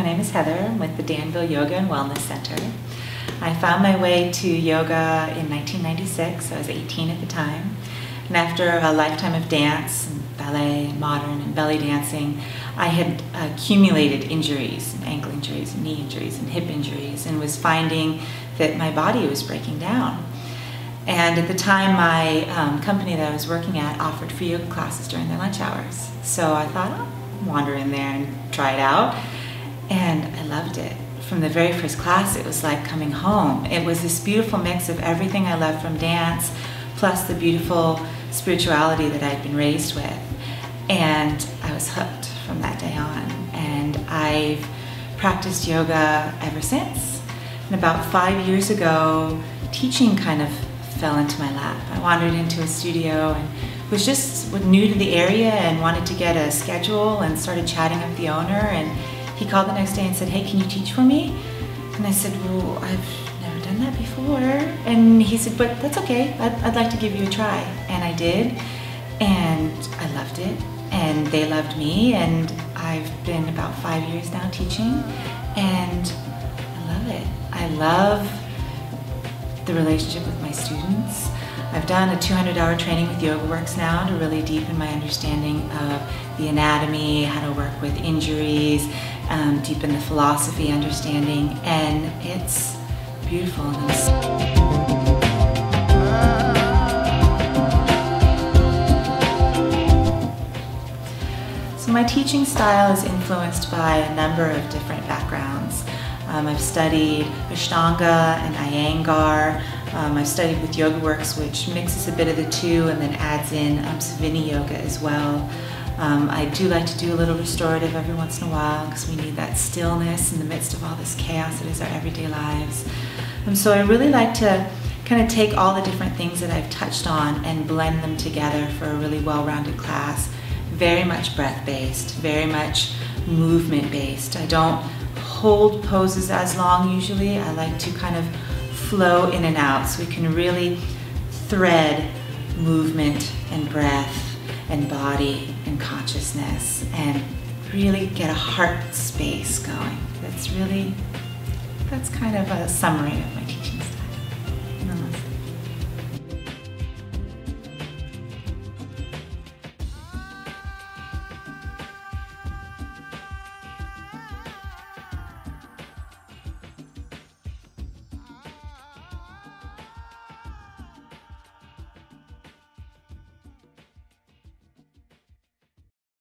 name is Heather. I'm with the Danville Yoga and Wellness Center. I found my way to yoga in 1996. I was 18 at the time. And after a lifetime of dance, and ballet, and modern, and belly dancing, I had accumulated injuries, ankle injuries, knee injuries, and hip injuries, and was finding that my body was breaking down. And at the time, my company that I was working at offered free yoga classes during their lunch hours. So I thought, I'll wander in there and try it out. And I loved it. From the very first class, it was like coming home. It was this beautiful mix of everything I loved from dance, plus the beautiful spirituality that I'd been raised with. And I was hooked from that day on. And I've practiced yoga ever since. And about 5 years ago, teaching kind of fell into my lap. I wandered into a studio and was just new to the area and wanted to get a schedule and started chatting with the owner, and he called the next day and said, "Hey, can you teach for me?" And I said, "Well, I've never done that before." And he said, "But that's okay, I'd like to give you a try." And I did, and I loved it, and they loved me, and I've been about 5 years now teaching, and I love it. I love the relationship with my students. I've done a 200-hour training with YogaWorks now to really deepen my understanding of the anatomy, how to work with injuries, deepen the philosophy understanding, and it's beautiful. So my teaching style is influenced by a number of different backgrounds. I've studied Ashtanga and Iyengar. I've studied with YogaWorks, which mixes a bit of the two and then adds in Savini yoga as well. I do like to do a little restorative every once in a while because we need that stillness in the midst of all this chaos that is our everyday lives. So I really like to kind of take all the different things that I've touched on and blend them together for a really well-rounded class. Very much breath-based, very much movement-based. I don't hold poses as long usually. I like to kind of flow in and out so we can really thread movement and breath and body and consciousness and really get a heart space going. That's kind of a summary of my teaching style.